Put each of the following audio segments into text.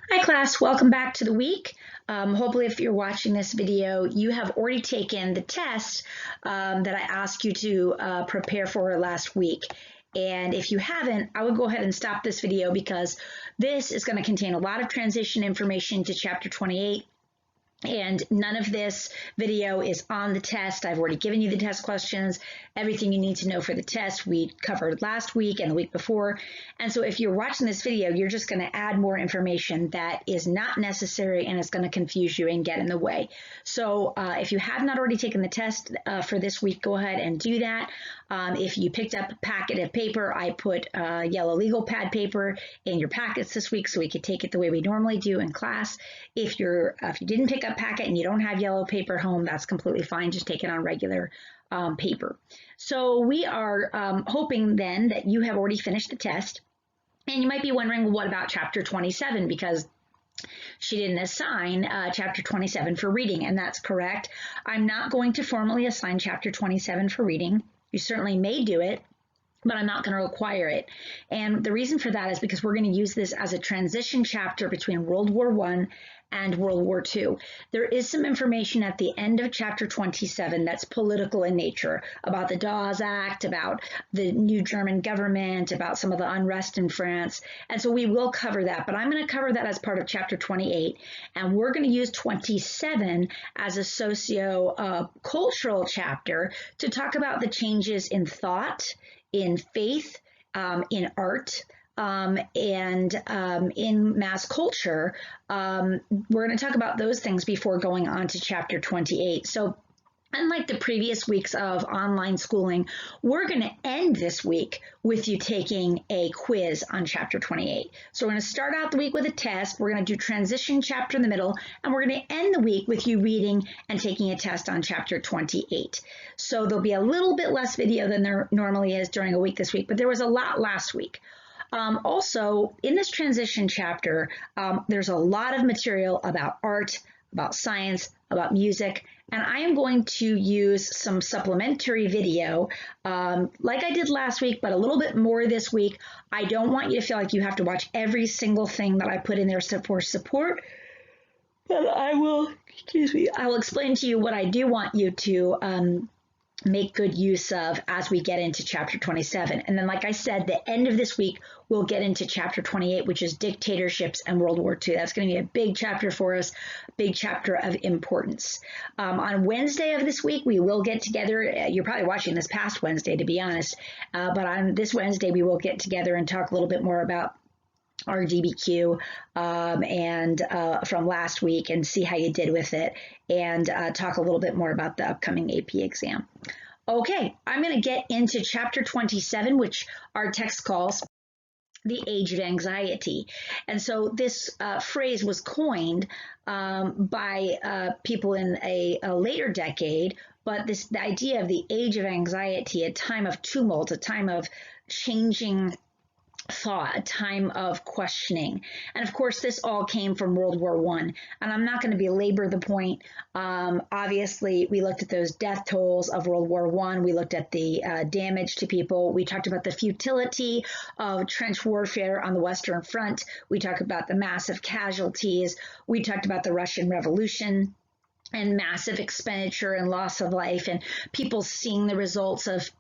Hi class, welcome back to the week. Hopefully if you're watching this video, you have already taken the test that I asked you to prepare for last week. And if you haven't, I would go ahead and stop this video because this is going to contain a lot of transition information to chapter 28. And none of this video is on the test. I've already given you the test questions. Everything you need to know for the test we covered last week and the week before. And so if you're watching this video, you're just going to add more information that is not necessary and it's going to confuse you and get in the way. So if you have not already taken the test for this week, go ahead and do that. If you picked up a packet of paper, I put yellow legal pad paper in your packets this week so we could take it the way we normally do in class. If you didn't pick up packet and you don't have yellow paper home, that's completely fine. Just take it on regular paper. So we are hoping then that you have already finished the test. And you might be wondering, well, what about chapter 27? Because she didn't assign chapter 27 for reading, and that's correct. I'm not going to formally assign chapter 27 for reading. You certainly may do it, but I'm not going to require it. And the reason for that is because we're going to use this as a transition chapter between World War I and World War II. There is some information at the end of chapter 27 that's political in nature, about the Dawes Act, about the new German government, about some of the unrest in France. And so we will cover that, but I'm going to cover that as part of chapter 28. And we're going to use 27 as a socio-cultural chapter to talk about the changes in thought, in faith, in art, and in mass culture. We're going to talk about those things before going on to chapter 28. So unlike the previous weeks of online schooling, we're going to end this week with you taking a quiz on chapter 28. So we're going to start out the week with a test. We're going to do transition chapter in the middle, and we're going to end the week with you reading and taking a test on chapter 28. So there'll be a little bit less video than there normally is during a week this week, but there was a lot last week. Also, in this transition chapter, there's a lot of material about art, about science, about music, and I am going to use some supplementary video like I did last week, but a little bit more this week. I don't want you to feel like you have to watch every single thing that I put in there for support, but I will explain to you what I do want you to make good use of as we get into chapter 27. And then, like I said, the end of this week, we'll get into chapter 28, which is dictatorships and World War II. That's going to be a big chapter for us, big chapter of importance. On Wednesday of this week, we will get together. You're probably watching this past Wednesday, to be honest. But on this Wednesday, we will get together and talk a little bit more about our DBQ from last week and see how you did with it, and talk a little bit more about the upcoming AP exam. Okay, I'm going to get into chapter 27, which our text calls the age of anxiety. And so this phrase was coined by people in a later decade, but the idea of the age of anxiety, a time of tumult, a time of changing thought, a time of questioning. And of course, this all came from World War I. And I'm not going to belabor the point. Obviously, we looked at those death tolls of World War I. We looked at the damage to people. We talked about the futility of trench warfare on the Western Front. We talked about the massive casualties. We talked about the Russian Revolution and massive expenditure and loss of life, and people seeing the results of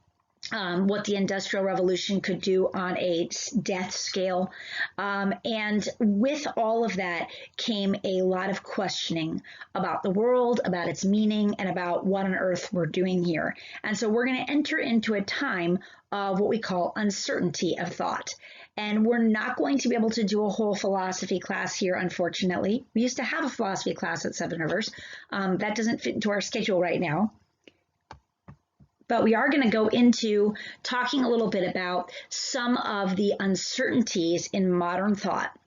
what the Industrial Revolution could do on a death scale. And with all of that came a lot of questioning about the world, about its meaning, and about what on earth we're doing here. And so we're going to enter into a time of what we call uncertainty of thought. And we're not going to be able to do a whole philosophy class here, unfortunately. We used to have a philosophy class at Seven Rivers. That doesn't fit into our schedule right now. But we are going to go into talking a little bit about some of the uncertainties in modern thought.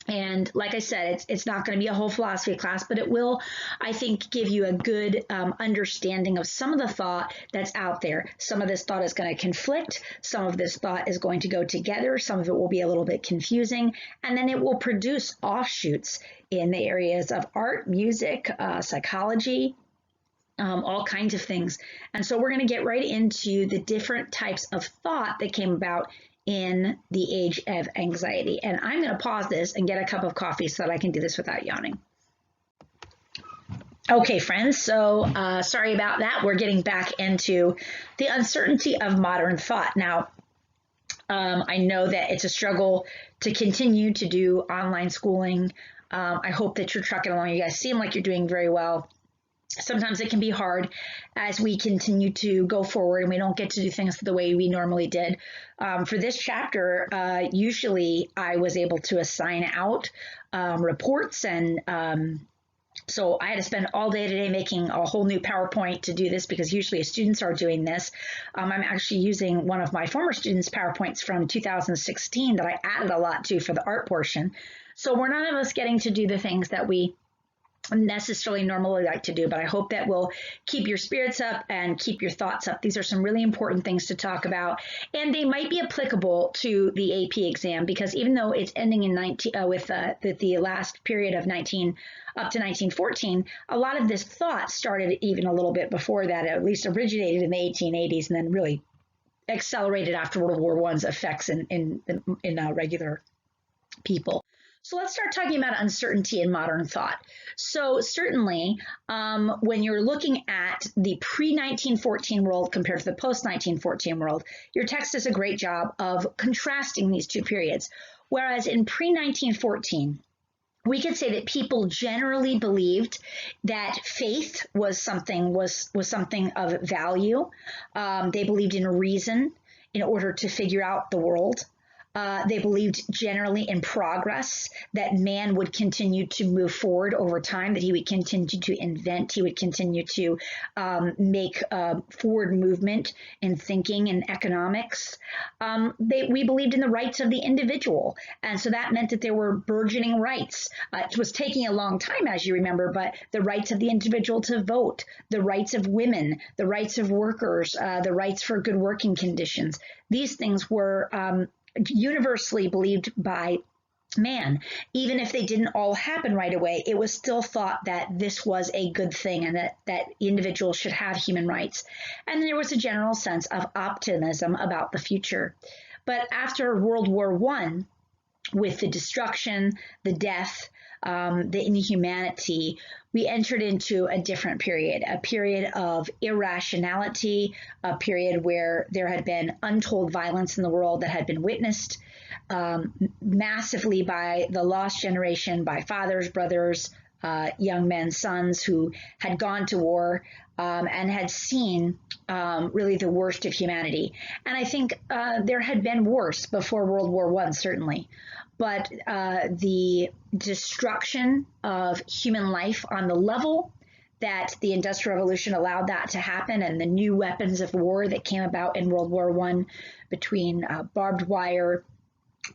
And like I said, it's not going to be a whole philosophy class, but it will, I think, give you a good understanding of some of the thought that's out there. Some of this thought is going to conflict. Some of this thought is going to go together. Some of it will be a little bit confusing. And then it will produce offshoots in the areas of art, music, psychology, all kinds of things. And so we're going to get right into the different types of thought that came about in the age of anxiety. And I'm going to pause this and get a cup of coffee so that I can do this without yawning. Okay, friends, so sorry about that. We're getting back into the uncertainty of modern thought. Now, I know that it's a struggle to continue to do online schooling. I hope that you're trucking along. You guys seem like you're doing very well. Sometimes it can be hard as we continue to go forward and we don't get to do things the way we normally did. For this chapter, usually I was able to assign out reports, and so I had to spend all day today making a whole new PowerPoint to do this, because usually students are doing this. I'm actually using one of my former students' PowerPoints from 2016 that I added a lot to for the art portion. So we're none of us getting to do the things that we necessarily normally like to do, but I hope that will keep your spirits up and keep your thoughts up. These are some really important things to talk about, and they might be applicable to the AP exam, because even though it's ending in with the last period of 19 up to 1914, a lot of this thought started even a little bit before that, at least originated in the 1880s, and then really accelerated after World War I's effects in regular people. So let's start talking about uncertainty in modern thought. So certainly, when you're looking at the pre-1914 world compared to the post-1914 world, your text does a great job of contrasting these two periods. Whereas in pre-1914, we could say that people generally believed that faith was something of value. They believed in reason in order to figure out the world. They believed generally in progress, that man would continue to move forward over time, that he would continue to invent, he would continue to make forward movement in thinking and economics. We believed in the rights of the individual, and so that meant that there were burgeoning rights. It was taking a long time, as you remember, but the rights of the individual to vote, the rights of women, the rights of workers, the rights for good working conditions. These things were universally believed by man. Even if they didn't all happen right away, it was still thought that this was a good thing and that individuals should have human rights. And there was a general sense of optimism about the future. But after World War I, with the destruction, the death, the inhumanity, we entered into a different period, a period of irrationality, a period where there had been untold violence in the world that had been witnessed massively by the lost generation, by fathers, brothers, young men, sons who had gone to war and had seen really the worst of humanity. And I think there had been worse before World War I, certainly. But the destruction of human life on the level that the Industrial Revolution allowed that to happen, and the new weapons of war that came about in World War I between barbed wire,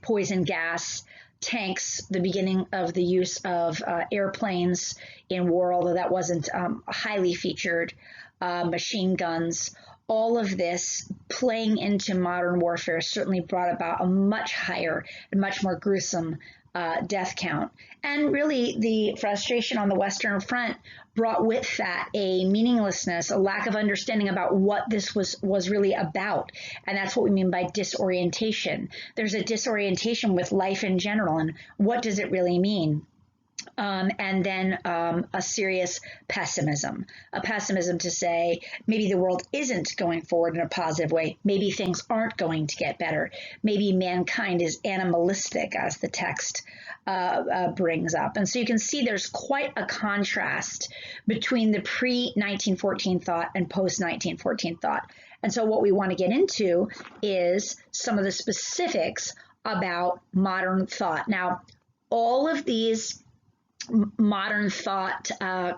poison gas, tanks, the beginning of the use of airplanes in war, although that wasn't highly featured, machine guns. All of this playing into modern warfare certainly brought about a much higher and much more gruesome death count. And really, the frustration on the Western Front brought with that a meaninglessness, a lack of understanding about what this was really about. And that's what we mean by disorientation. There's a disorientation with life in general, and what does it really mean? And then a serious pessimism, a pessimism to say maybe the world isn't going forward in a positive way. Maybe things aren't going to get better. Maybe mankind is animalistic, as the text brings up. And so you can see there's quite a contrast between the pre-1914 thought and post-1914 thought. And so what we want to get into is some of the specifics about modern thought. Now, all of these modern thought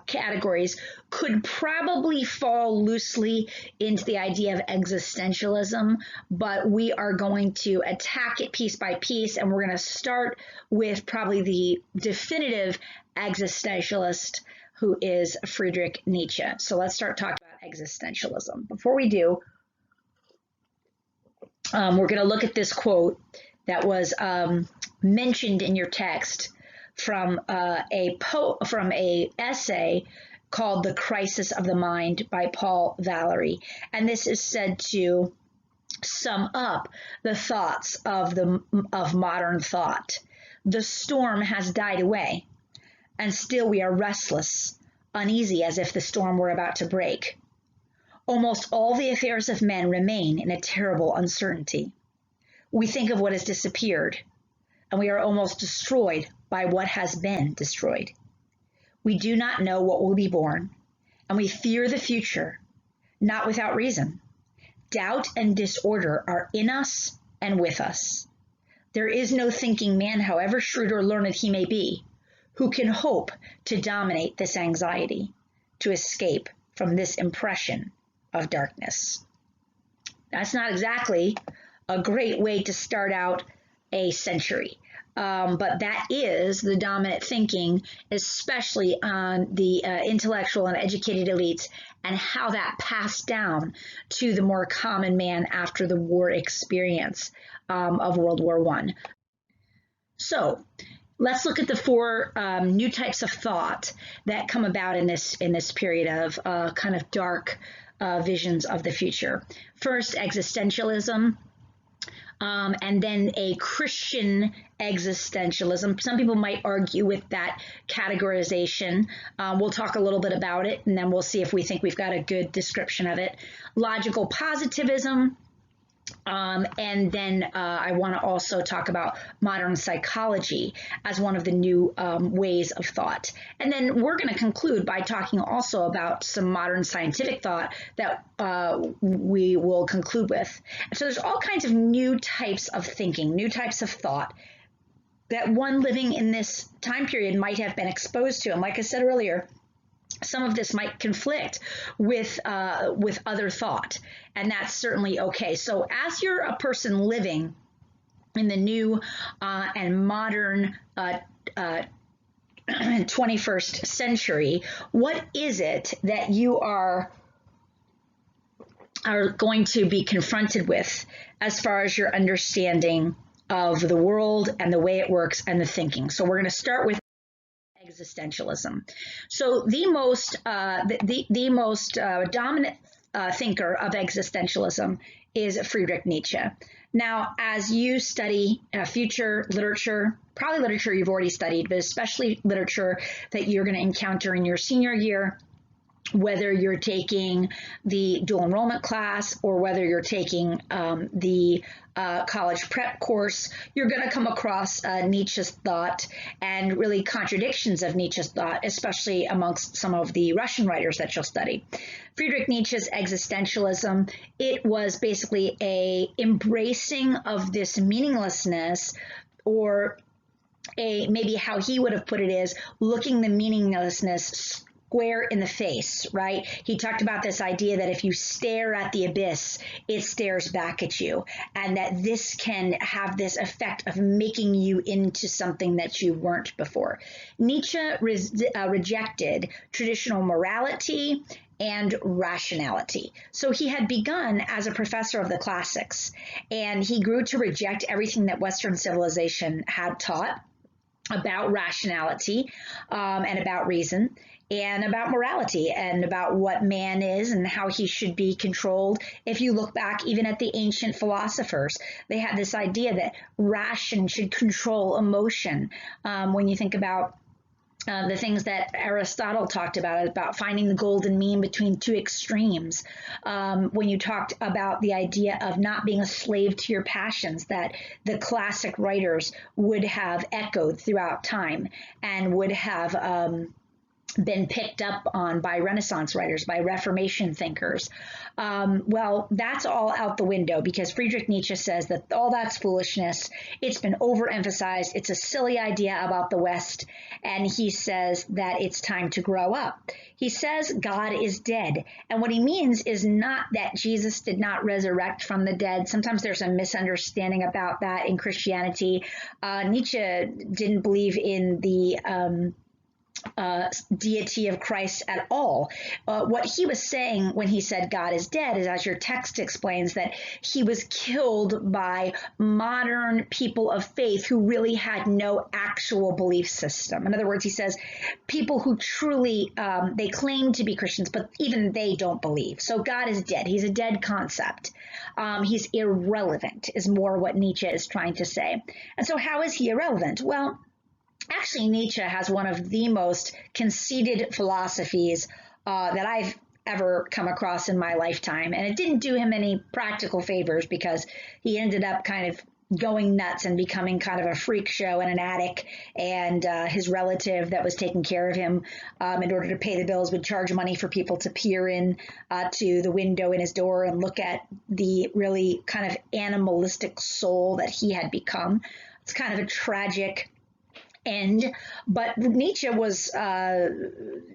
categories could probably fall loosely into the idea of existentialism, but we are going to attack it piece by piece, and we're going to start with probably the definitive existentialist, who is Friedrich Nietzsche. So let's start talking about existentialism. Before we do, we're going to look at this quote that was mentioned in your text from a essay called "The Crisis of the Mind" by Paul Valery. And this is said to sum up the thoughts of modern thought. The storm has died away, and still we are restless, uneasy as if the storm were about to break. Almost all the affairs of men remain in a terrible uncertainty. We think of what has disappeared, and we are almost destroyed by what has been destroyed. We do not know what will be born, and we fear the future, not without reason. Doubt and disorder are in us and with us. There is no thinking man, however shrewd or learned he may be, who can hope to dominate this anxiety, to escape from this impression of darkness. That's not exactly a great way to start out a century. But that is the dominant thinking, especially on the intellectual and educated elites, and how that passed down to the more common man after the war experience of World War I. So let's look at the four new types of thought that come about in this period of kind of dark visions of the future. First, existentialism. And then a Christian existentialism. Some people might argue with that categorization. We'll talk a little bit about it, and then we'll see if we think we've got a good description of it. Logical positivism. And then I want to also talk about modern psychology as one of the new ways of thought. And then we're going to conclude by talking also about some modern scientific thought that we will conclude with. So there's all kinds of new types of thinking, new types of thought that one living in this time period might have been exposed to. And like I said earlier, some of this might conflict with other thought, and that's certainly okay. So as you're a person living in the new and modern 21st century, what is it that you are going to be confronted with as far as your understanding of the world and the way it works and the thinking? So we're going to start with existentialism. So the most dominant thinker of existentialism is Friedrich Nietzsche. Now, as you study future literature, probably literature you've already studied, but especially literature that you're going to encounter in your senior year, whether you're taking the dual enrollment class or whether you're taking the college prep course, you're going to come across Nietzsche's thought and really contradictions of Nietzsche's thought, especially amongst some of the Russian writers that you'll study. Friedrich Nietzsche's existentialism, it was basically a embracing of this meaninglessness, or maybe how he would have put it is looking the meaninglessness square in the face, right? He talked about this idea that if you stare at the abyss, it stares back at you, and that this can have this effect of making you into something that you weren't before. Nietzsche rejected traditional morality and rationality. So he had begun as a professor of the classics, and he grew to reject everything that Western civilization had taught about rationality and about reason, and about morality and about what man is and how he should be controlled. If you look back even at the ancient philosophers, they had this idea that ration should control emotion. When you think about the things that Aristotle talked about finding the golden mean between two extremes. When you talked about the idea of not being a slave to your passions, that the classic writers would have echoed throughout time and would have been picked up on by Renaissance writers, by Reformation thinkers. Well, that's all out the window, because Friedrich Nietzsche says that all that's foolishness. It's been overemphasized. It's a silly idea about the West. And he says that it's time to grow up. He says God is dead. And what he means is not that Jesus did not resurrect from the dead. Sometimes there's a misunderstanding about that in Christianity. Nietzsche didn't believe in the deity of Christ at all. What he was saying when he said God is dead is, as your text explains, that he was killed by modern people of faith who really had no actual belief system. In other words, he says people who truly, they claim to be Christians, but even they don't believe. So God is dead. He's a dead concept. He's irrelevant is more what Nietzsche is trying to say. And so how is he irrelevant? Well, actually, Nietzsche has one of the most conceited philosophies that I've ever come across in my lifetime. And it didn't do him any practical favors because he ended up kind of going nuts and becoming kind of a freak show and an addict. And his relative that was taking care of him in order to pay the bills would charge money for people to peer in to the window in his door and look at the really kind of animalistic soul that he had become. It's kind of a tragic end, but Nietzsche was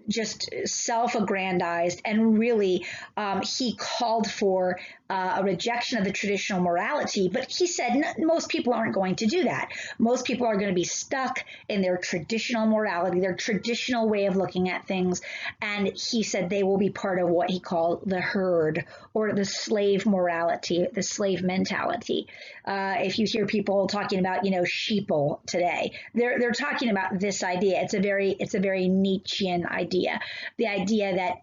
just self-aggrandized, and really he called for a rejection of the traditional morality, but he said most people aren't going to do that. Most people are going to be stuck in their traditional morality, their traditional way of looking at things, and he said they will be part of what he called the herd, or the slave morality, the slave mentality. If you hear people talking about, sheeple today, they're talking about this idea. It's a very Nietzschean idea, the idea that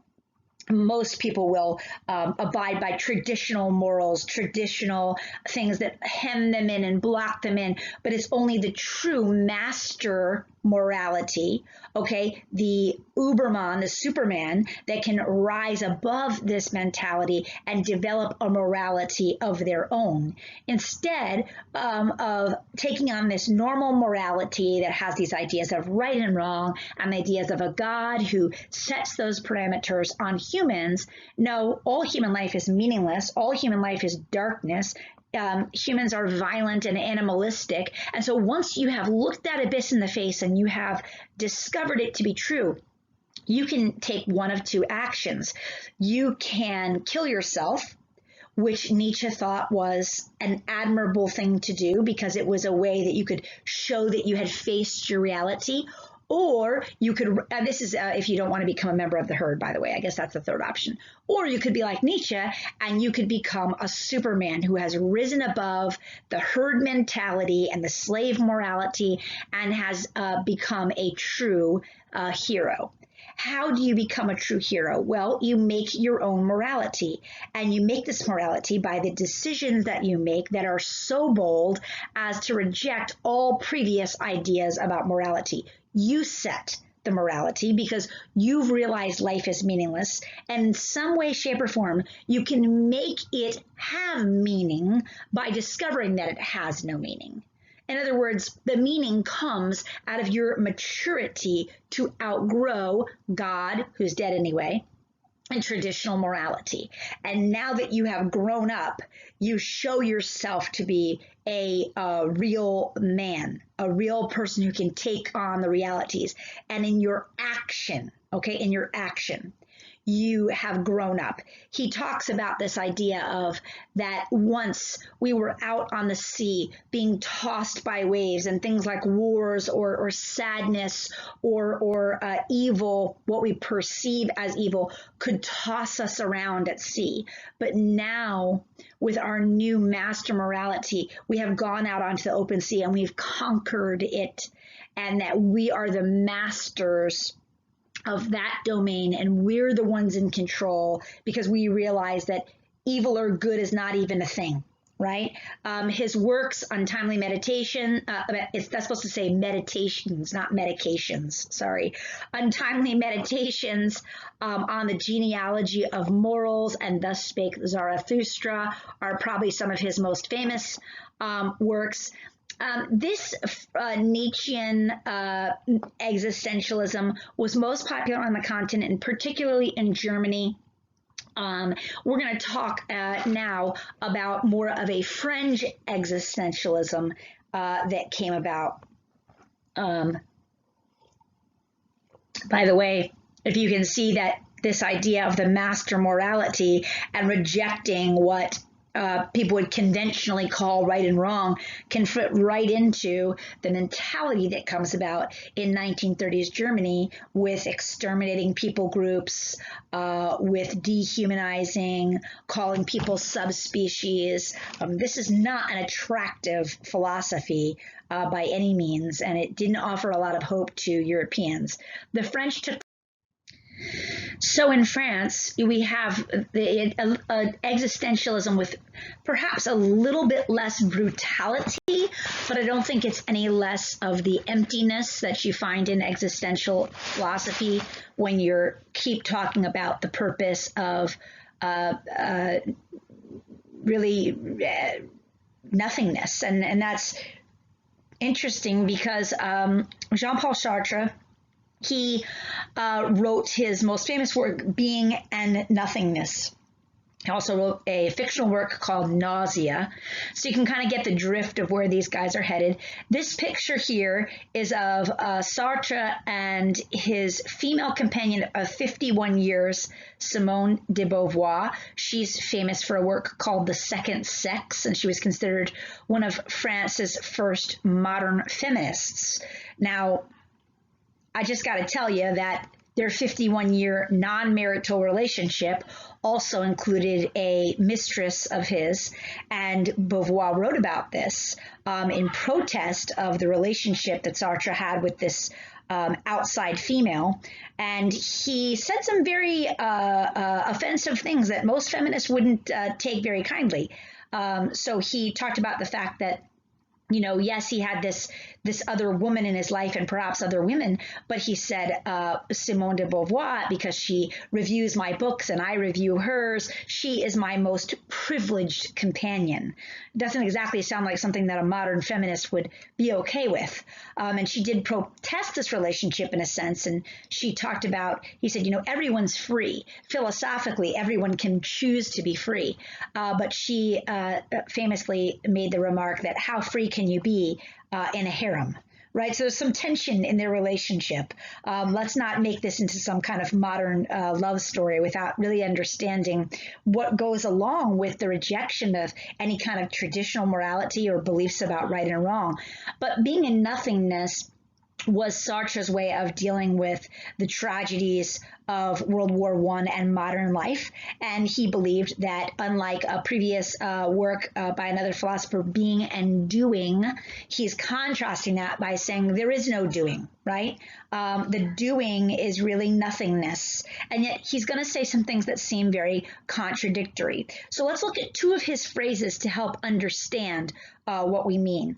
most people will abide by traditional morals, traditional things that hem them in and block them in, but it's only the true master morality, okay, the Uberman, the Superman, that can rise above this mentality and develop a morality of their own, instead of taking on this normal morality that has these ideas of right and wrong and ideas of a God who sets those parameters on humans. No, all human life is meaningless. All human life is darkness. Humans are violent and animalistic. And so once you have looked that abyss in the face and you have discovered it to be true, you can take one of two actions. You can kill yourself, which Nietzsche thought was an admirable thing to do because it was a way that you could show that you had faced your reality. Or you could, and this is if you don't want to become a member of the herd, by the way, I guess that's the third option. Or you could be like Nietzsche and you could become a Superman who has risen above the herd mentality and the slave morality and has become a true hero. How do you become a true hero? Well, you make your own morality, and you make this morality by the decisions that you make that are so bold as to reject all previous ideas about morality. You set the morality because you've realized life is meaningless, and in some way, shape, or form, you can make it have meaning by discovering that it has no meaning. In other words, the meaning comes out of your maturity to outgrow God, who's dead anyway, and traditional morality. And now that you have grown up, you show yourself to be a real man, a real person who can take on the realities. And in your action, you have grown up. He talks about this idea of that once we were out on the sea being tossed by waves, and things like wars or sadness or evil, what we perceive as evil, could toss us around at sea. But now, with our new master morality, we have gone out onto the open sea and we've conquered it, and that we are the masters of that domain, and we're the ones in control because we realize that evil or good is not even a thing, right? His works, Untimely Meditation, that's supposed to say meditations, not medications, sorry. Untimely Meditations on the Genealogy of Morals and Thus Spake Zarathustra are probably some of his most famous works. This Nietzschean existentialism was most popular on the continent, and particularly in Germany. We're going to talk now about more of a fringe existentialism that came about. By the way, if you can see that this idea of the master morality and rejecting what people would conventionally call right and wrong can fit right into the mentality that comes about in 1930s Germany with exterminating people groups, with dehumanizing, calling people subspecies. This is not an attractive philosophy by any means, and it didn't offer a lot of hope to Europeans. The French took So in France, we have the existentialism with perhaps a little bit less brutality, but I don't think it's any less of the emptiness that you find in existential philosophy when you keep talking about the purpose of really nothingness. And that's interesting because Jean-Paul Sartre, he wrote his most famous work, Being and Nothingness. He also wrote a fictional work called Nausea. So you can kind of get the drift of where these guys are headed. This picture here is of Sartre and his female companion of 51 years, Simone de Beauvoir. She's famous for a work called The Second Sex, and she was considered one of France's first modern feminists. Now, I just got to tell you that their 51-year non-marital relationship also included a mistress of his, and Beauvoir wrote about this in protest of the relationship that Sartre had with this outside female, and he said some very offensive things that most feminists wouldn't take very kindly. So he talked about the fact that, you know, yes, he had this other woman in his life and perhaps other women, but he said Simone de Beauvoir, because she reviews my books and I review hers, she is my most privileged companion. It doesn't exactly sound like something that a modern feminist would be okay with. And she did protest this relationship in a sense, and she talked about, he said, you know, everyone's free. Philosophically, everyone can choose to be free. But she famously made the remark that how free can you be in a harem, right? So there's some tension in their relationship. Let's not make this into some kind of modern love story without really understanding what goes along with the rejection of any kind of traditional morality or beliefs about right and wrong. But being in nothingness was Sartre's way of dealing with the tragedies of World War I and modern life. And he believed that, unlike a previous work by another philosopher, Being and Doing, he's contrasting that by saying there is no doing, right? The doing is really nothingness. And yet he's going to say some things that seem very contradictory. So let's look at two of his phrases to help understand what we mean.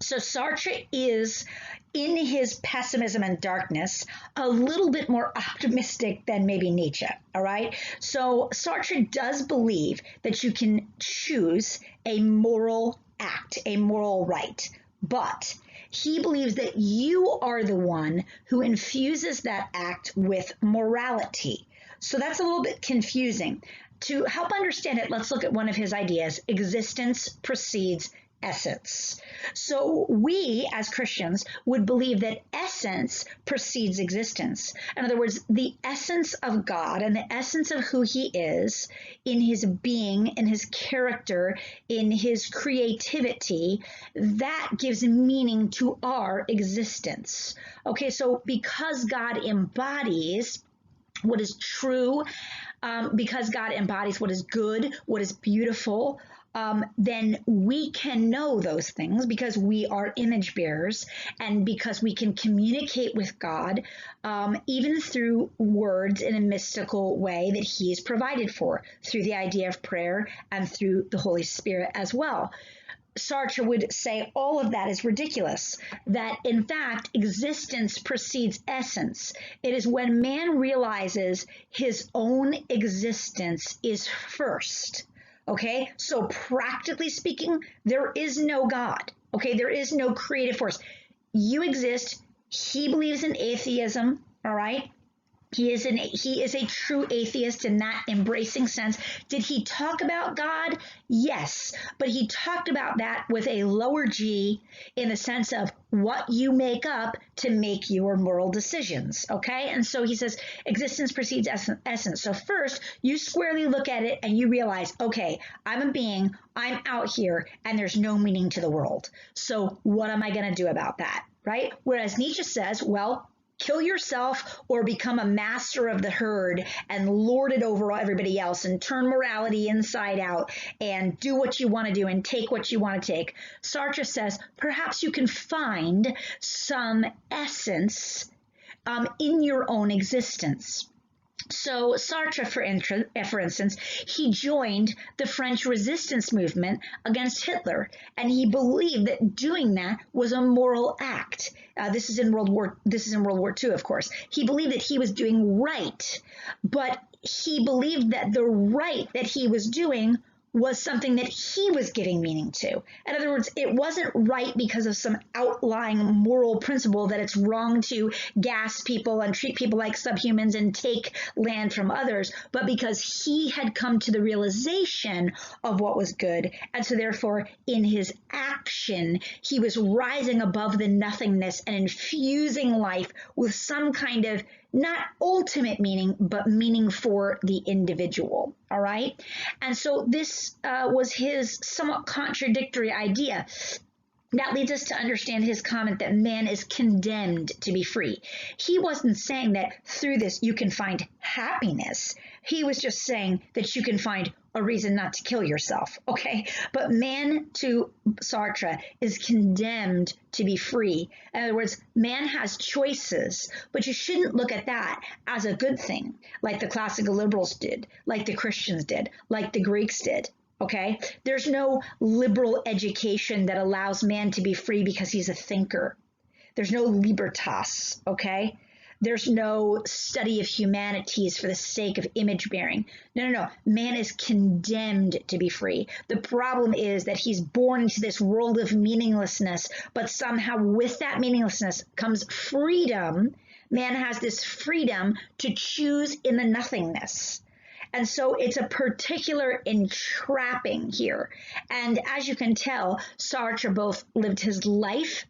So Sartre is, in his pessimism and darkness, a little bit more optimistic than maybe Nietzsche, all right? So Sartre does believe that you can choose a moral act, a moral right, but he believes that you are the one who infuses that act with morality. So that's a little bit confusing. To help understand it, let's look at one of his ideas: existence precedes essence. So we as Christians would believe that essence precedes existence. In other words, the essence of God and the essence of who he is in his being, in his character, in his creativity, that gives meaning to our existence. Okay, so because God embodies what is true, because God embodies what is good, what is beautiful, then we can know those things because we are image bearers and because we can communicate with God even through words in a mystical way that he's provided for, through the idea of prayer and through the Holy Spirit as well. Sartre would say all of that is ridiculous, that in fact existence precedes essence. It is when man realizes his own existence is first. Okay, so practically speaking, there is no God. Okay, there is no creative force. You exist. He believes in atheism, all right? He is a true atheist in that embracing sense. Did he talk about God? Yes, but he talked about that with a lower G in the sense of what you make up to make your moral decisions, okay? And so he says existence precedes essence. So first, you squarely look at it and you realize, okay, I'm a being, I'm out here, and there's no meaning to the world. So what am I going to do about that, right? Whereas Nietzsche says, well, kill yourself or become a master of the herd and lord it over everybody else and turn morality inside out and do what you want to do and take what you want to take. Sartre says perhaps you can find some essence in your own existence. So Sartre, for instance, he joined the French resistance movement against Hitler, and he believed that doing that was a moral act. This is in World War II, of course. He believed that he was doing right, but he believed that the right that he was doing was something that he was giving meaning to. In other words, it wasn't right because of some outlying moral principle that it's wrong to gas people and treat people like subhumans and take land from others, but because he had come to the realization of what was good. And so therefore, in his action, he was rising above the nothingness and infusing life with some kind of not ultimate meaning, but meaning for the individual, all right? And so this was his somewhat contradictory idea. That leads us to understand his comment that man is condemned to be free. He wasn't saying that through this you can find happiness. He was just saying that you can find a reason not to kill yourself, okay? But man, to Sartre, is condemned to be free. In other words, man has choices, but you shouldn't look at that as a good thing, like the classical liberals did, like the Christians did, like the Greeks did. Okay, there's no liberal education that allows man to be free because he's a thinker. There's no libertas, okay? There's no study of humanities for the sake of image bearing. No. Man is condemned to be free. The problem is that he's born into this world of meaninglessness, but somehow with that meaninglessness comes freedom. Man has this freedom to choose in the nothingness. And so it's a particular entrapping here. And as you can tell, Sartre both lived his life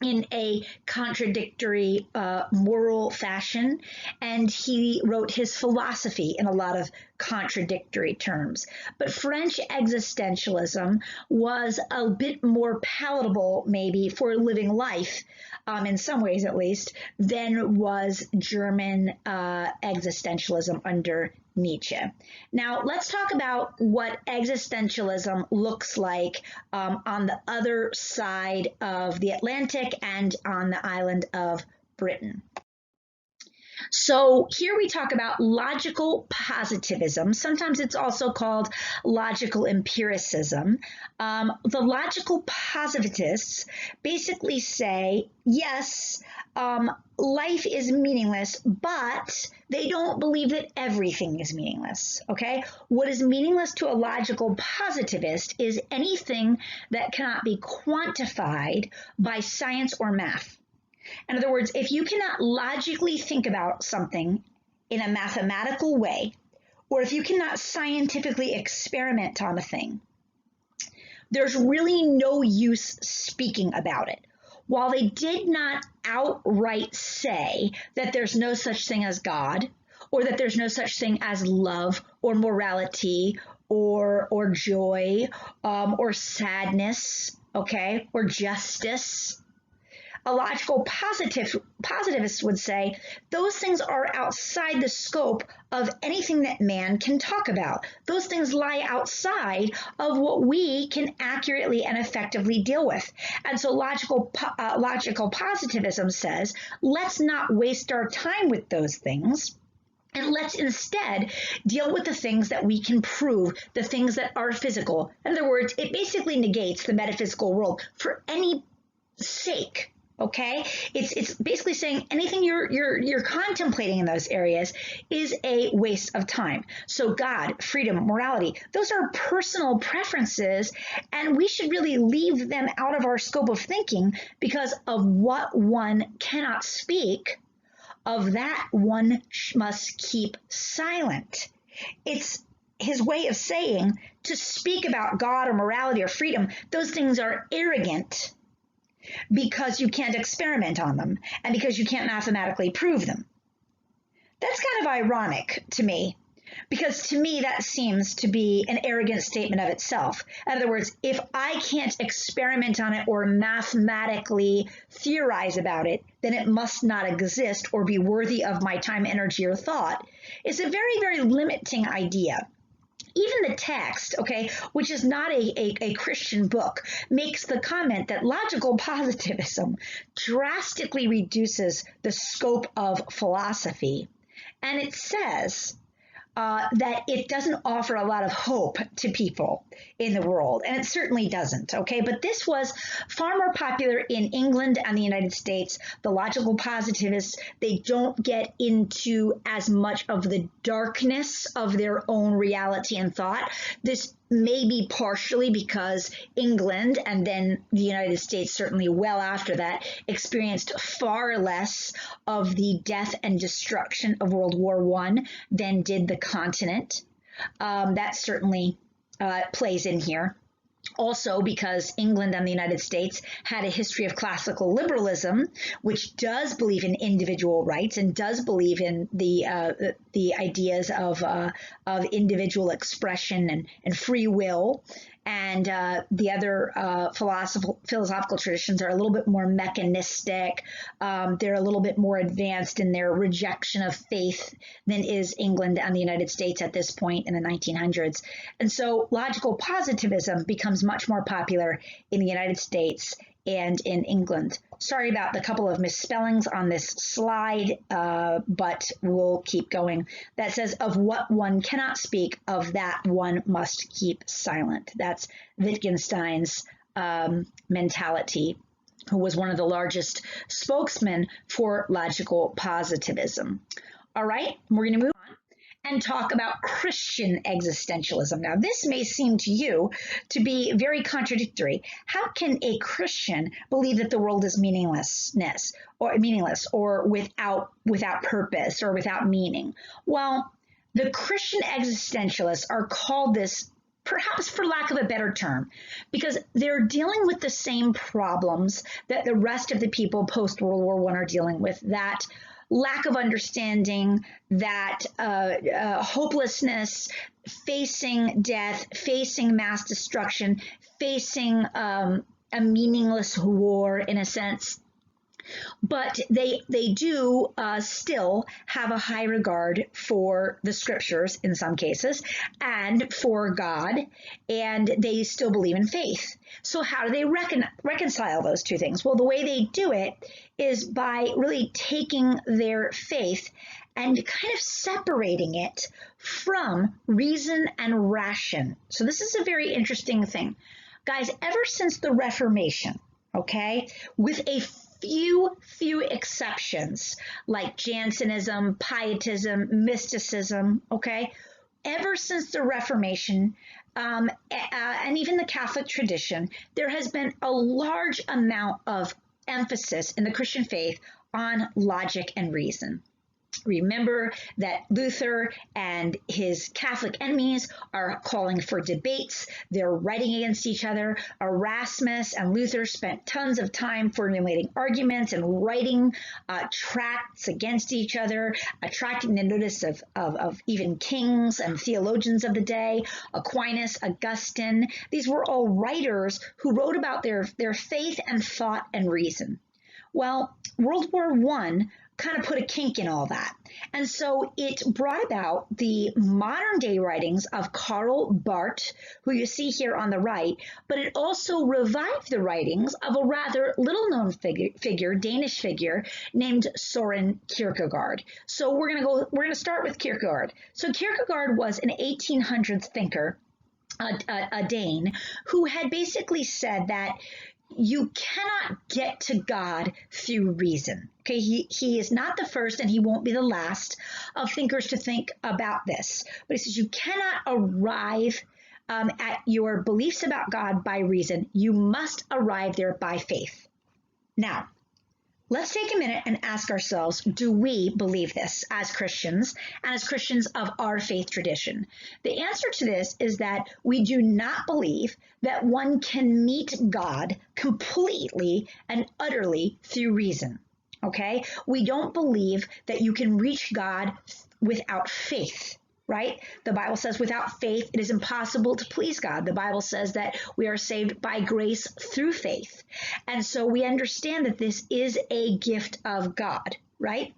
in a contradictory moral fashion, and he wrote his philosophy in a lot of contradictory terms. But French existentialism was a bit more palatable, maybe, for living life, in some ways at least, than was German existentialism under Nietzsche. Now, let's talk about what existentialism looks like on the other side of the Atlantic and on the island of Britain. So here we talk about logical positivism. Sometimes it's also called logical empiricism. The logical positivists basically say, yes, life is meaningless, but they don't believe that everything is meaningless, okay? What is meaningless to a logical positivist is anything that cannot be quantified by science or math. In other words, if you cannot logically think about something in a mathematical way, or if you cannot scientifically experiment on a thing, there's really no use speaking about it. While they did not outright say that there's no such thing as God, or that there's no such thing as love or morality or joy or sadness, okay, or justice, a logical positivist would say those things are outside the scope of anything that man can talk about. Those things lie outside of what we can accurately and effectively deal with. And so logical positivism says, let's not waste our time with those things. And let's instead deal with the things that we can prove, the things that are physical. In other words, it basically negates the metaphysical world for any sake. Okay, it's basically saying anything you're contemplating in those areas is a waste of time. So God, freedom, morality, those are personal preferences, and we should really leave them out of our scope of thinking because of what one cannot speak of that one must keep silent. It's his way of saying to speak about God or morality or freedom, those things are arrogant because you can't experiment on them and because you can't mathematically prove them. That's kind of ironic to me, because to me that seems to be an arrogant statement of itself. In other words, if I can't experiment on it or mathematically theorize about it, then it must not exist or be worthy of my time, energy, or thought. It's a very, very limiting idea. Even the text, okay, which is not a Christian book, makes the comment that logical positivism drastically reduces the scope of philosophy. And it says that it doesn't offer a lot of hope to people in the world, and it certainly doesn't, okay? But this was far more popular in England and the United States. The logical positivists, they don't get into as much of the darkness of their own reality and thought. This may be partially because England and then the United States, certainly well after that, experienced far less of the death and destruction of World War I than did the continent. That certainly plays in here. Also, because England and the United States had a history of classical liberalism, which does believe in individual rights and does believe in the ideas of individual expression and free will. And the other philosophical traditions are a little bit more mechanistic. They're a little bit more advanced in their rejection of faith than is England and the United States at this point in the 1900s. And so logical positivism becomes much more popular in the United States and in England. Sorry about the couple of misspellings on this slide, but we'll keep going. That says, of what one cannot speak, of that one must keep silent. That's Wittgenstein's mentality, who was one of the largest spokesmen for logical positivism. All right, we're going to move on and talk about Christian existentialism. Now, this may seem to you to be very contradictory. How can a Christian believe that the world is meaningless or without purpose or without meaning? Well, the Christian existentialists are called this, perhaps for lack of a better term, because they're dealing with the same problems that the rest of the people post-World War I are dealing with, that lack of understanding, that hopelessness, facing death, facing mass destruction, facing a meaningless war in a sense. But they do still have a high regard for the scriptures in some cases and for God, and they still believe in faith. So how do they reconcile those two things? Well, the way they do it is by really taking their faith and kind of separating it from reason and ration. So this is a very interesting thing. Guys, ever since the Reformation, okay, with a few exceptions like Jansenism, Pietism, mysticism, okay? Ever since the Reformation, and even the Catholic tradition, there has been a large amount of emphasis in the Christian faith on logic and reason. Remember that Luther and his Catholic enemies are calling for debates. They're writing against each other. Erasmus and Luther spent tons of time formulating arguments and writing tracts against each other, attracting the notice of even kings and theologians of the day, Aquinas, Augustine. These were all writers who wrote about their faith and thought and reason. Well, World War I kind of put a kink in all that. And so it brought about the modern day writings of Karl Barth, who you see here on the right, but it also revived the writings of a rather little known figure, Danish figure, named Soren Kierkegaard. So we're going to start with Kierkegaard. So Kierkegaard was an 1800s thinker, a Dane, who had basically said that you cannot get to God through reason. Okay, he is not the first and he won't be the last of thinkers to think about this. But he says you cannot arrive at your beliefs about God by reason. You must arrive there by faith. Now, Let's take a minute and ask ourselves, do we believe this as Christians and as Christians of our faith tradition? The answer to this is that we do not believe that one can meet God completely and utterly through reason. Okay? We don't believe that you can reach God without faith. Right? The Bible says without faith, it is impossible to please God. The Bible says that we are saved by grace through faith. And so we understand that this is a gift of God, right?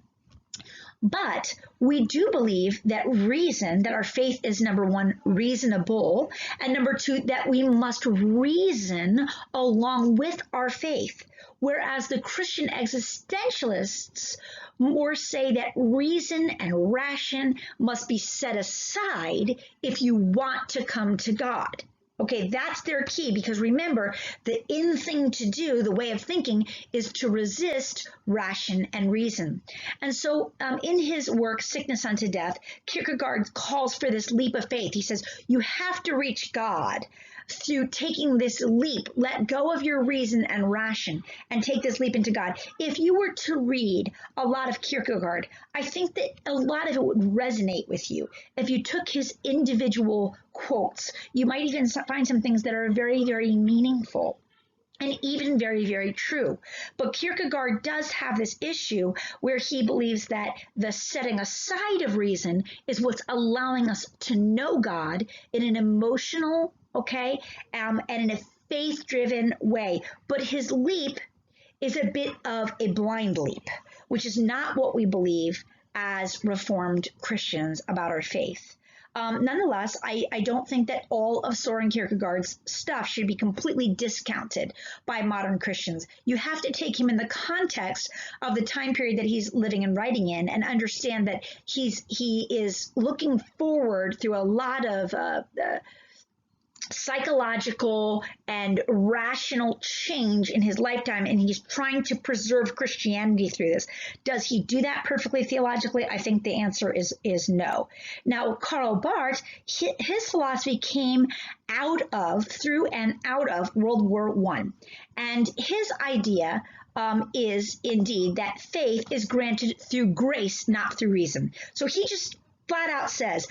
But we do believe that reason, that our faith is number one, reasonable, and number two, that we must reason along with our faith. Whereas the Christian existentialists more say that reason and ration must be set aside if you want to come to God. Okay, that's their key, because remember, the in thing to do, the way of thinking, is to resist ration and reason. And so in his work, Sickness Unto Death, Kierkegaard calls for this leap of faith. He says, you have to reach God through taking this leap. Let go of your reason and ration and take this leap into God. If you were to read a lot of Kierkegaard, I think that a lot of it would resonate with you. If you took his individual quotes, you might even find some things that are very, very meaningful and even very, very true. But Kierkegaard does have this issue where he believes that the setting aside of reason is what's allowing us to know God in an emotional, and in a faith-driven way. But his leap is a bit of a blind leap, which is not what we believe as Reformed Christians about our faith. Nonetheless, I don't think that all of Soren Kierkegaard's stuff should be completely discounted by modern Christians. You have to take him in the context of the time period that he's living and writing in, and understand that he is looking forward through a lot of psychological and rational change in his lifetime, and he's trying to preserve Christianity through this. Does he do that perfectly theologically? I think the answer is no. Now, Karl Barth, his philosophy came through and out of World War I, and his idea is indeed that faith is granted through grace, not through reason. So he just flat out says,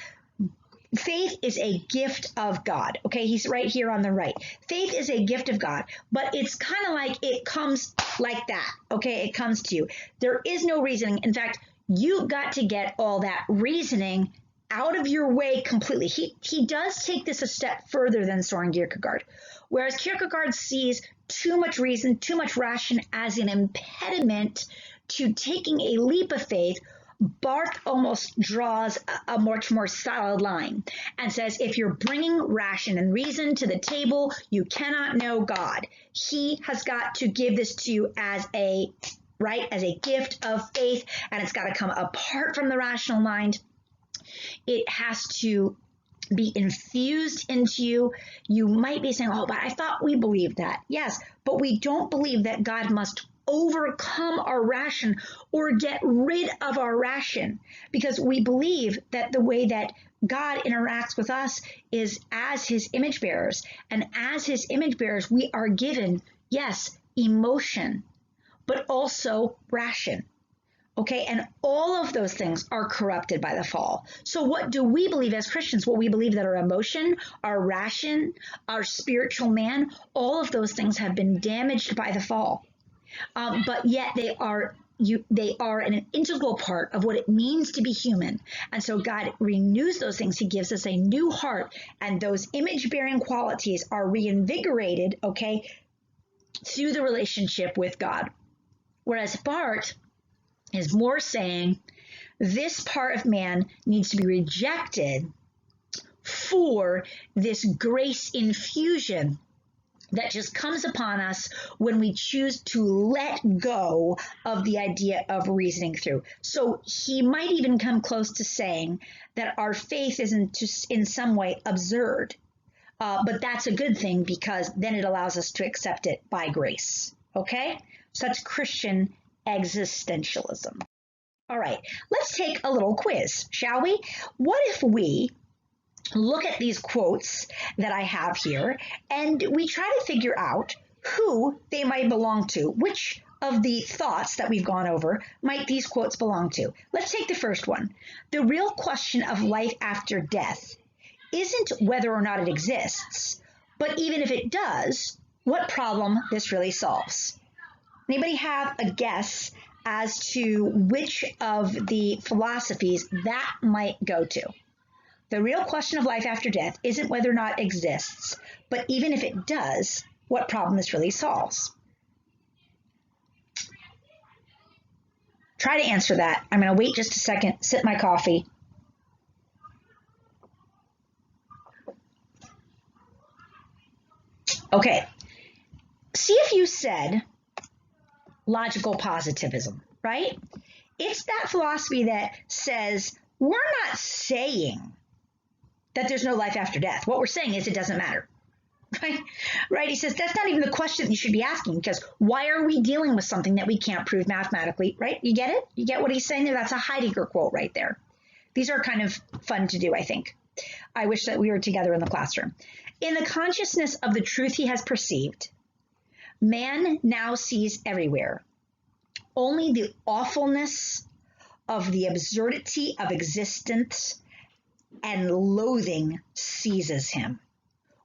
faith is a gift of God. Okay, he's right here on the right. Faith is a gift of God, but it's kind of like it comes like that. Okay, it comes to you. There is no reasoning. In fact, you got to get all that reasoning out of your way completely. He does take this a step further than Soren Kierkegaard. Whereas Kierkegaard sees too much reason, too much ration as an impediment to taking a leap of faith, Barth almost draws a much more solid line and says, if you're bringing ration and reason to the table, you cannot know God. He has got to give this to you as a gift of faith, and it's got to come apart from the rational mind. It has to be infused into you. You might be saying, oh, but I thought we believed that. Yes, but we don't believe that God must overcome our ration or get rid of our ration, because we believe that the way that God interacts with us is as his image bearers, and as his image bearers we are given, yes, emotion, but also ration. Okay, and all of those things are corrupted by the fall. So what do we believe as Christians? Well, we believe that our emotion, our ration, our spiritual man, all of those things have been damaged by the fall. But yet they are an integral part of what it means to be human. And so God renews those things. He gives us a new heart, and those image-bearing qualities are reinvigorated, through the relationship with God. Whereas Barth is more saying this part of man needs to be rejected for this grace infusion that just comes upon us when we choose to let go of the idea of reasoning through. So he might even come close to saying that our faith isn't just in some way absurd, but that's a good thing, because then it allows us to accept it by grace. Okay? So that's Christian existentialism. All right, let's take a little quiz, shall we? What if we look at these quotes that I have here, and we try to figure out who they might belong to, which of the thoughts that we've gone over might these quotes belong to? Let's take the first one. The real question of life after death isn't whether or not it exists, but even if it does, what problem this really solves. Anybody have a guess as to which of the philosophies that might go to? The real question of life after death isn't whether or not it exists, but even if it does, what problem this really solves. Try to answer that. I'm going to wait just a second, sip my coffee. Okay, see if you said logical positivism, right? It's that philosophy that says we're not saying that there's no life after death. What we're saying is it doesn't matter, right? He says that's not even the question you should be asking, because why are we dealing with something that we can't prove mathematically, right? You get it? You get what he's saying there? That's a Heidegger quote right there. These are kind of fun to do, I think. I wish that we were together in the classroom. In the consciousness of the truth he has perceived, man now sees everywhere only the awfulness of the absurdity of existence, and loathing seizes him.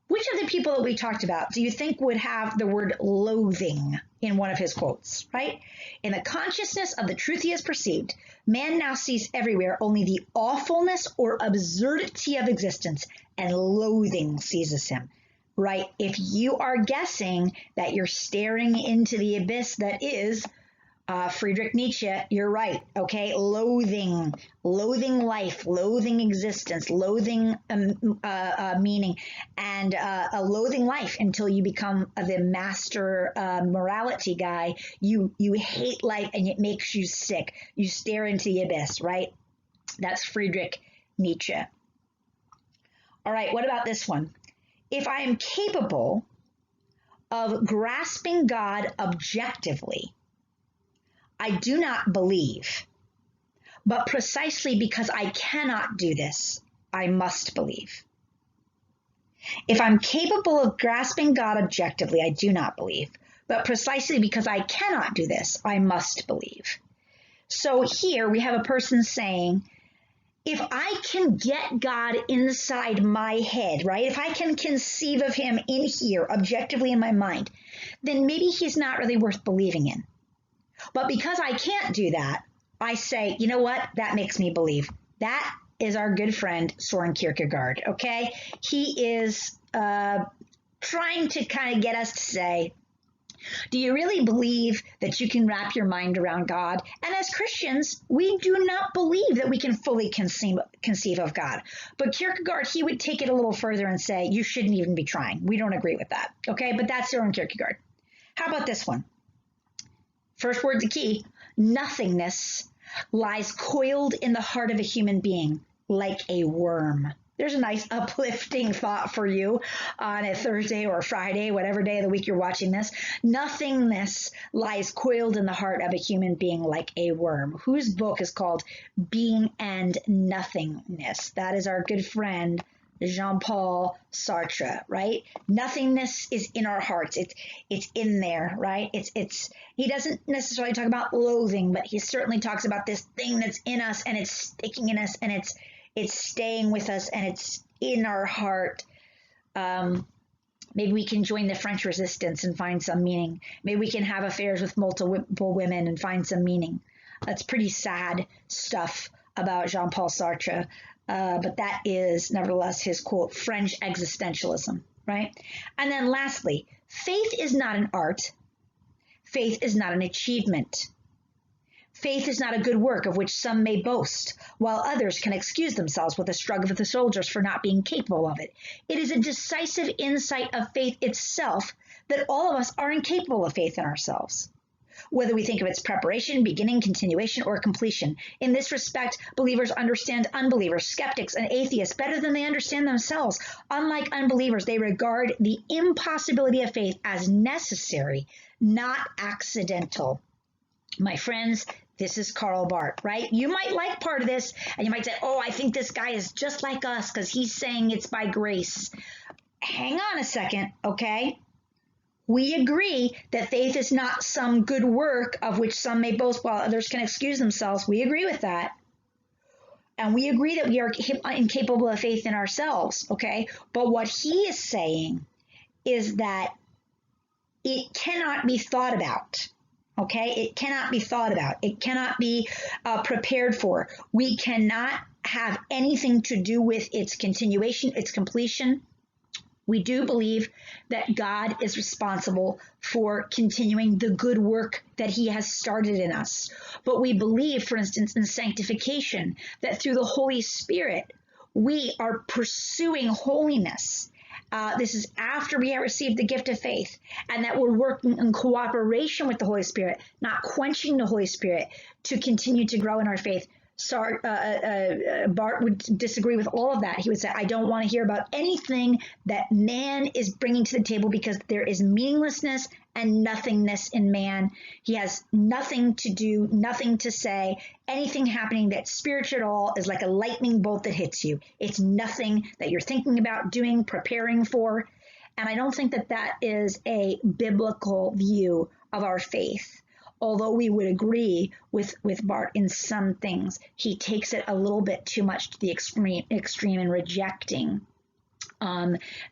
Which of the people that we talked about do you think would have the word loathing in one of his quotes, right? In the consciousness of the truth he has perceived, man now sees everywhere only the awfulness or absurdity of existence, and loathing seizes him, right? If you are guessing that you're staring into the abyss that is Friedrich Nietzsche, you're right, okay? Loathing life, loathing existence, loathing meaning, and a loathing life until you become the master morality guy. You hate life and it makes you sick. You stare into the abyss, right? That's Friedrich Nietzsche. All right, what about this one? If I am capable of grasping God objectively, I do not believe, but precisely because I cannot do this, I must believe. If I'm capable of grasping God objectively, I do not believe, but precisely because I cannot do this, I must believe. So here we have a person saying, if I can get God inside my head, right? If I can conceive of him in here objectively in my mind, then maybe he's not really worth believing in. But because I can't do that, I say, you know what? That makes me believe. That is our good friend Soren Kierkegaard, okay? He is trying to kind of get us to say, do you really believe that you can wrap your mind around God? And as Christians, we do not believe that we can fully conceive of God. But Kierkegaard, he would take it a little further and say, you shouldn't even be trying. We don't agree with that, okay? But that's Soren Kierkegaard. How about this one? First word's the key. Nothingness lies coiled in the heart of a human being like a worm. There's a nice uplifting thought for you on a Thursday or a Friday, whatever day of the week you're watching this. Nothingness lies coiled in the heart of a human being like a worm. Whose book is called Being and Nothingness? That is our good friend Jean-Paul Sartre, right? Nothingness is in our hearts. It's in there, right? He doesn't necessarily talk about loathing, but he certainly talks about this thing that's in us and it's sticking in us and it's staying with us and it's in our heart. Maybe we can join the French Resistance and find some meaning. Maybe we can have affairs with multiple women and find some meaning. That's pretty sad stuff about Jean-Paul Sartre. But that is nevertheless his quote, French existentialism, right? And then lastly, faith is not an art. Faith is not an achievement. Faith is not a good work of which some may boast, while others can excuse themselves with a shrug of the shoulders for not being capable of it. It is a decisive insight of faith itself that all of us are incapable of faith in ourselves, whether we think of its preparation, beginning, continuation, or completion. In this respect, believers understand unbelievers, skeptics, and atheists better than they understand themselves. Unlike unbelievers, they regard the impossibility of faith as necessary, not accidental. My friends, this is Karl Barth, right? You might like part of this, and you might say, oh, I think this guy is just like us because he's saying it's by grace. Hang on a second, okay? We agree that faith is not some good work of which some may boast while others can excuse themselves. We agree with that. And we agree that we are incapable of faith in ourselves, okay? But what he is saying is that it cannot be thought about, okay? It cannot be thought about. It cannot be prepared for. We cannot have anything to do with its continuation, its completion. We do believe that God is responsible for continuing the good work that he has started in us. But we believe, for instance, in sanctification, that through the Holy Spirit, we are pursuing holiness. This is after we have received the gift of faith, and that we're working in cooperation with the Holy Spirit, not quenching the Holy Spirit, to continue to grow in our faith. Bart would disagree with all of that. He would say, I don't want to hear about anything that man is bringing to the table because there is meaninglessness and nothingness in man. He has nothing to do, nothing to say. Anything happening that's spiritual at all is like a lightning bolt that hits you. It's nothing that you're thinking about doing, preparing for. And I don't think that that is a biblical view of our faith. Although we would agree with Bart in some things, he takes it a little bit too much to the extreme in rejecting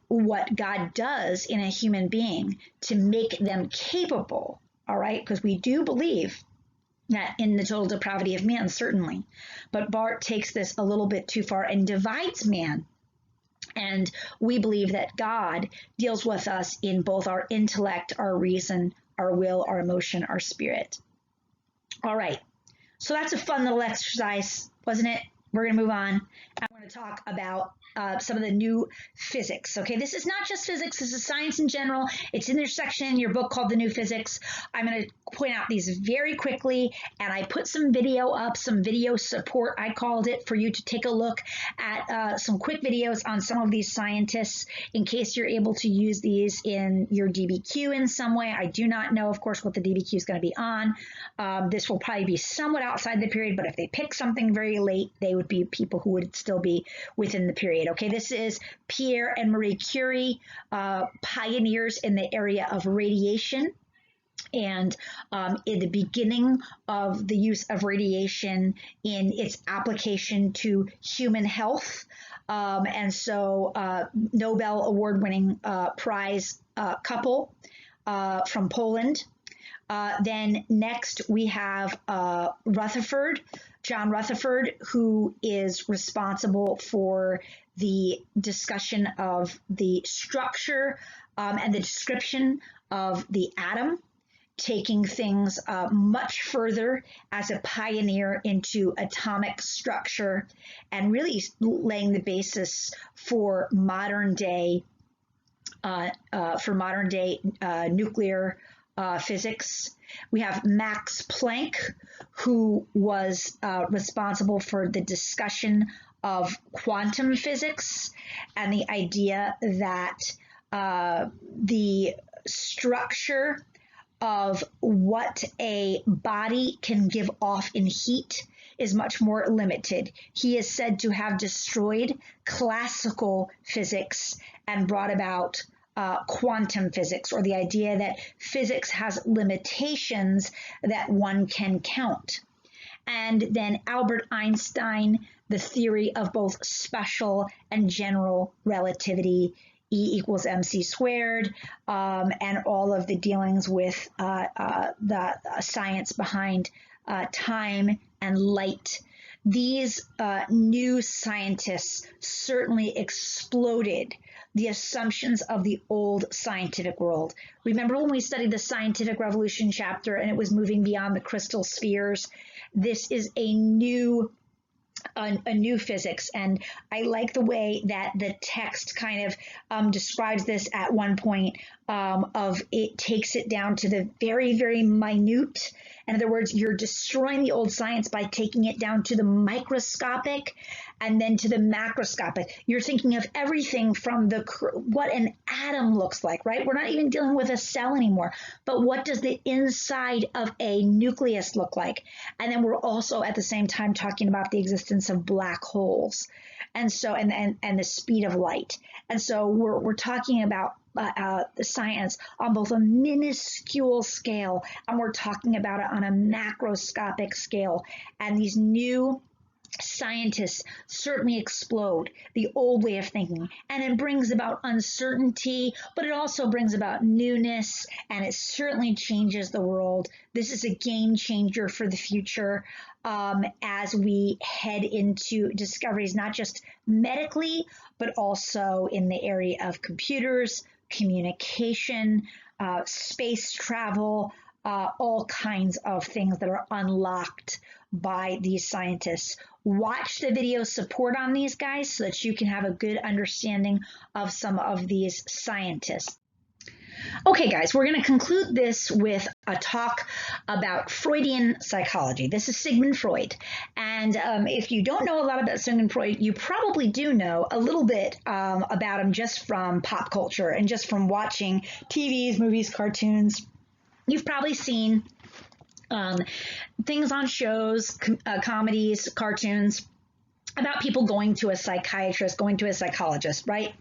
what God does in a human being to make them capable, all right? Because we do believe that in the total depravity of man, certainly. But Bart takes this a little bit too far and divides man. And we believe that God deals with us in both our intellect, our reason, our will, our emotion, our spirit. All right. So that's a fun little exercise, wasn't it? We're going to move on. I'm going to talk about some of the new physics. Okay, this is not just physics. This is science in general. It's in their section in your book called The New Physics. I'm going to point out these very quickly, and I put some video up, some video support, I called it, for you to take a look at some quick videos on some of these scientists in case you're able to use these in your DBQ in some way. I do not know, of course, what the DBQ is going to be on. This will probably be somewhat outside the period, but if they pick something very late, they would be people who would still be within the period. Okay, this is Pierre and Marie Curie, pioneers in the area of radiation. And in the beginning of the use of radiation in its application to human health. And so Nobel Award-winning prize couple from Poland. Then next we have John Rutherford, who is responsible for the discussion of the structure and the description of the atom, taking things much further as a pioneer into atomic structure and really laying the basis for modern day nuclear physics. We have Max Planck, who was responsible for the discussion of quantum physics and the idea that the structure of what a body can give off in heat is much more limited. He is said to have destroyed classical physics and brought about quantum physics, or the idea that physics has limitations that one can count. And then Albert Einstein, the theory of both special and general relativity, E equals mc squared, and all of the dealings with the science behind time and light. These new scientists certainly exploded the assumptions of the old scientific world. Remember when we studied the scientific revolution chapter and it was moving beyond the crystal spheres? This is a new physics, and I like the way that the text kind of describes this at one point. Of it takes it down to the very, very minute. In other words, you're destroying the old science by taking it down to the microscopic and then to the macroscopic. You're thinking of everything from what an atom looks like, right? We're not even dealing with a cell anymore, but what does the inside of a nucleus look like? And then we're also at the same time talking about the existence of black holes, and so and the speed of light. And so we're talking about science on both a minuscule scale, and we're talking about it on a macroscopic scale. And these new scientists certainly explode the old way of thinking, and it brings about uncertainty, but it also brings about newness, and it certainly changes the world. This is a game changer for the future as we head into discoveries, not just medically, but also in the area of computers, communication, space travel, all kinds of things that are unlocked by these scientists. Watch the video support on these guys so that you can have a good understanding of some of these scientists. Okay, guys, we're going to conclude this with a talk about Freudian psychology. This is Sigmund Freud. And if you don't know a lot about Sigmund Freud, you probably do know a little bit about him just from pop culture and just from watching TVs, movies, cartoons. You've probably seen things on shows, comedies, cartoons about people going to a psychiatrist, going to a psychologist, right?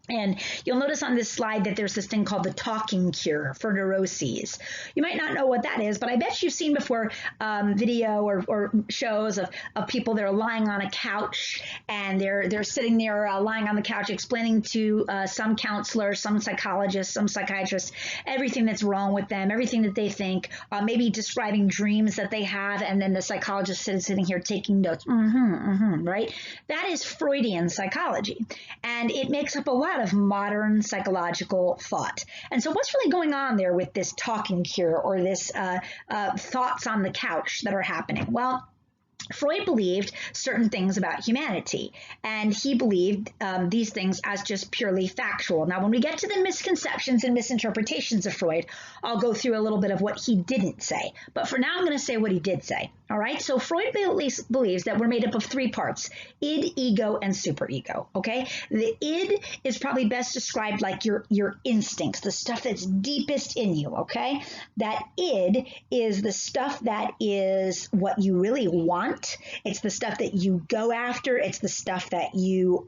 And you'll notice on this slide that there's this thing called the talking cure for neuroses. You might not know what that is, but I bet you've seen before video or shows of people that are lying on a couch, and they're sitting there lying on the couch explaining to some counselor, some psychologist, some psychiatrist, everything that's wrong with them, everything that they think, maybe describing dreams that they have, and then the psychologist is sitting here taking notes, right? That is Freudian psychology, and it makes up a lot of modern psychological thought. And so what's really going on there with this talking cure or this thoughts on the couch that are happening? Well, Freud believed certain things about humanity, and he believed these things as just purely factual. Now, when we get to the misconceptions and misinterpretations of Freud, I'll go through a little bit of what he didn't say. But for now, I'm going to say what he did say. All right, so Freud believes that we're made up of three parts: id, ego, and superego. Okay, the id is probably best described like your instincts, the stuff that's deepest in you. Okay, that id is the stuff that is what you really want. It's the stuff that you go after. It's the stuff that you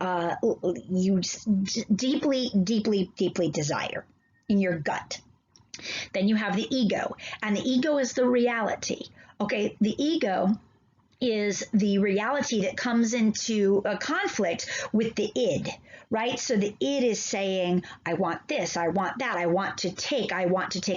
deeply, deeply, deeply desire in your gut. Then you have the ego, and the ego is the reality. Okay, the ego is the reality that comes into a conflict with the id, right? So the id is saying, I want this, I want that, I want to take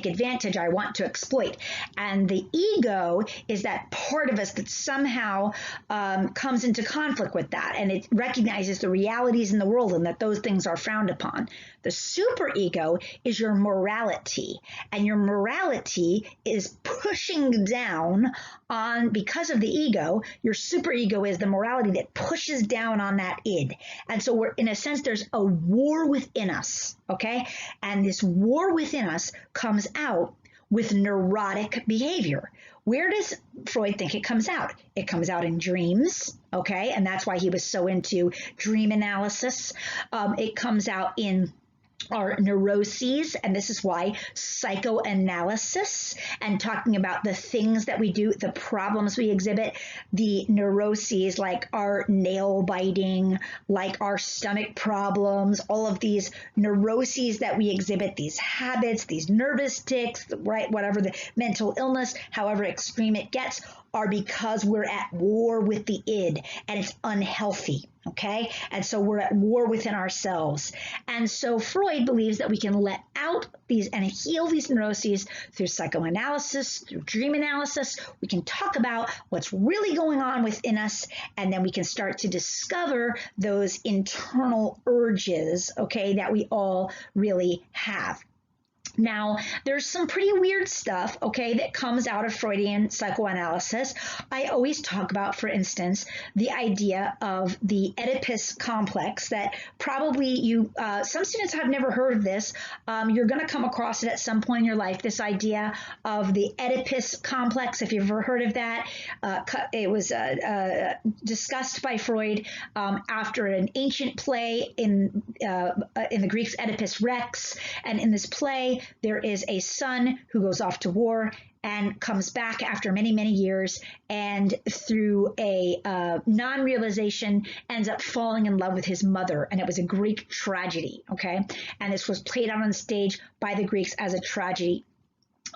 advantage, I want to exploit. And the ego is that part of us that somehow comes into conflict with that, and it recognizes the realities in the world and that those things are frowned upon. The superego is your morality, and your morality is pushing down on, because of the ego, your superego is the morality that pushes down on that id. And so we're, in a sense, there's a war within us, okay? And this war within us comes out with neurotic behavior. Where does Freud think it comes out? It comes out in dreams, okay? And that's why he was so into dream analysis. It comes out in our neuroses, and this is why psychoanalysis and talking about the things that we do, the problems we exhibit, the neuroses like our nail biting, like our stomach problems, all of these neuroses that we exhibit, these habits, these nervous tics, right, whatever the mental illness, however extreme it gets, are because we're at war with the id, and it's unhealthy. Okay, and so we're at war within ourselves. And so Freud believes that we can let out these and heal these neuroses through psychoanalysis, through dream analysis. We can talk about what's really going on within us, and then we can start to discover those internal urges, okay, that we all really have. Now, there's some pretty weird stuff, okay, that comes out of Freudian psychoanalysis. I always talk about, for instance, the idea of the Oedipus complex that probably some students have never heard of this. You're going to come across it at some point in your life, this idea of the Oedipus complex, if you've ever heard of that. It was discussed by Freud after an ancient play in the Greeks, Oedipus Rex, and in this play, there is a son who goes off to war and comes back after many, many years, and through a non-realization ends up falling in love with his mother. And it was a Greek tragedy, okay? And this was played out on stage by the Greeks as a tragedy.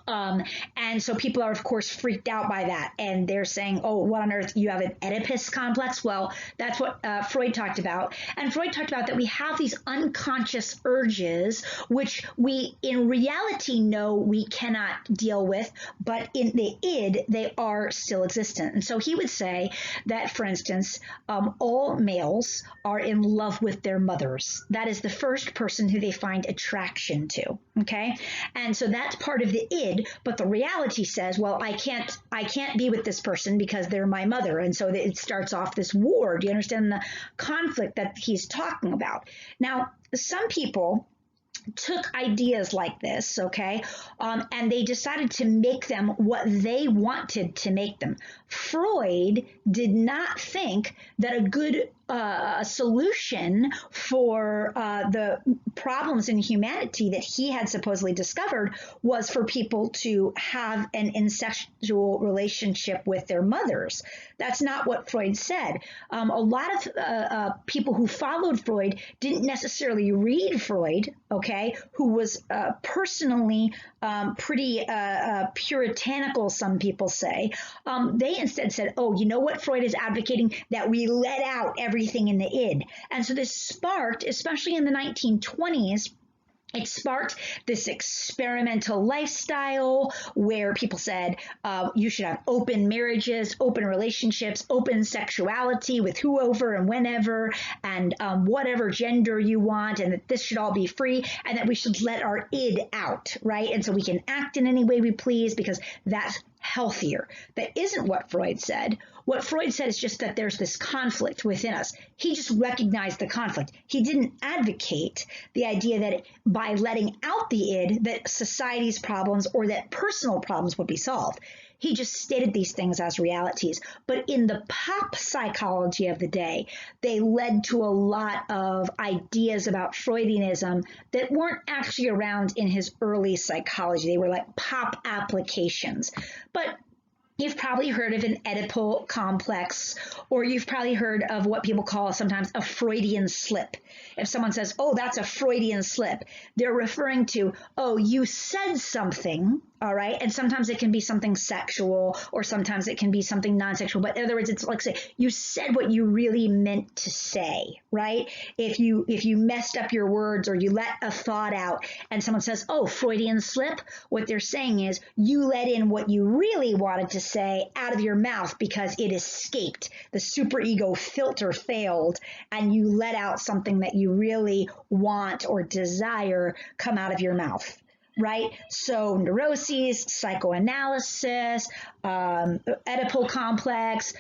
And so people are, of course, freaked out by that. And they're saying, oh, what on earth? You have an Oedipus complex? Well, that's what Freud talked about. And Freud talked about that we have these unconscious urges, which we in reality know we cannot deal with, but in the id, they are still existent. And so he would say that, for instance, all males are in love with their mothers. That is the first person who they find attraction to. Okay. And so that's part of the id. But the reality says, well, I can't be with this person because they're my mother. And so it starts off this war. Do you understand the conflict that he's talking about? Now, some people took ideas like this, okay, and they decided to make them what they wanted to make them. Freud did not think that a good solution for the problems in humanity that he had supposedly discovered was for people to have an incestual relationship with their mothers. That's not what Freud said. A lot of people who followed Freud didn't necessarily read Freud, okay, who was personally pretty puritanical, some people say. They instead said, oh, you know what Freud is advocating? That we let out everything in the id. And so this sparked, especially in the 1920s, it sparked this experimental lifestyle where people said you should have open marriages, open relationships, open sexuality with whoever and whenever, and whatever gender you want, and that this should all be free, and that we should let our id out, right? And so we can act in any way we please because that's healthier. That isn't what Freud said. What Freud said is just that there's this conflict within us. He just recognized the conflict. He didn't advocate the idea that by letting out the id, that society's problems or that personal problems would be solved. He just stated these things as realities. But in the pop psychology of the day, they led to a lot of ideas about Freudianism that weren't actually around in his early psychology. They were like pop applications. But you've probably heard of an Oedipal complex, or you've probably heard of what people call sometimes a Freudian slip. If someone says, oh, that's a Freudian slip, they're referring to, oh, you said something, all right? And sometimes it can be something sexual, or sometimes it can be something non-sexual. But in other words, it's like, say, you said what you really meant to say, right? If you messed up your words or you let a thought out and someone says, oh, Freudian slip, what they're saying is you let in what you really wanted to say out of your mouth because it escaped. The superego filter failed, and you let out something that you really want or desire come out of your mouth. Right? So neuroses, psychoanalysis, Oedipal complex,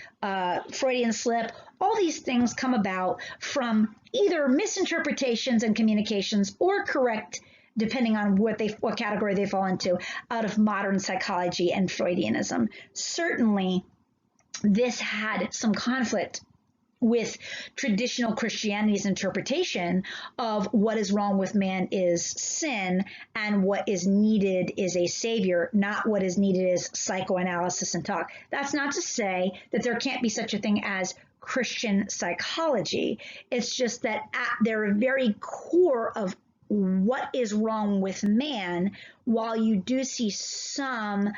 Freudian slip, all these things come about from either misinterpretations and communications or correct, depending on what category they fall into, out of modern psychology and Freudianism. Certainly, this had some conflict with traditional Christianity's interpretation of what is wrong with man is sin, and what is needed is a savior, not what is needed is psychoanalysis and talk. That's not to say that there can't be such a thing as Christian psychology. It's just that at their very core of what is wrong with man, while you do see some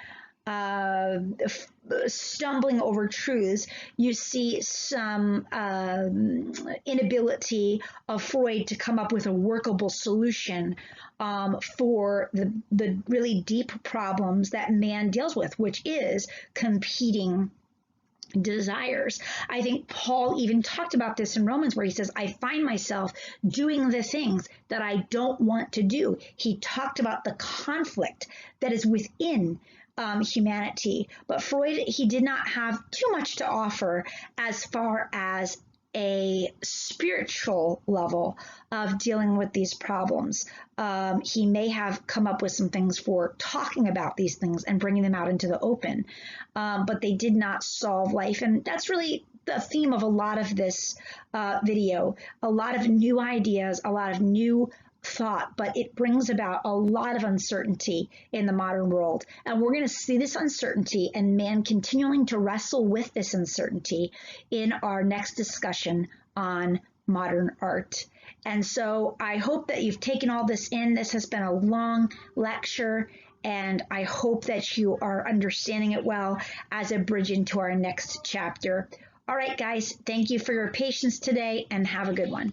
stumbling over truths, you see some inability of Freud to come up with a workable solution for the really deep problems that man deals with, which is competing desires. I think Paul even talked about this in Romans, where he says, I find myself doing the things that I don't want to do. He talked about the conflict that is within humanity. But Freud, he did not have too much to offer as far as a spiritual level of dealing with these problems. He may have come up with some things for talking about these things and bringing them out into the open, but they did not solve life. And that's really the theme of a lot of this video, a lot of new ideas, a lot of new thought, but it brings about a lot of uncertainty in the modern world. And we're going to see this uncertainty and man continuing to wrestle with this uncertainty in our next discussion on modern art. And so I hope that you've taken all this in. This has been a long lecture, and I hope that you are understanding it well as a bridge into our next chapter. All right, guys, thank you for your patience today, and have a good one.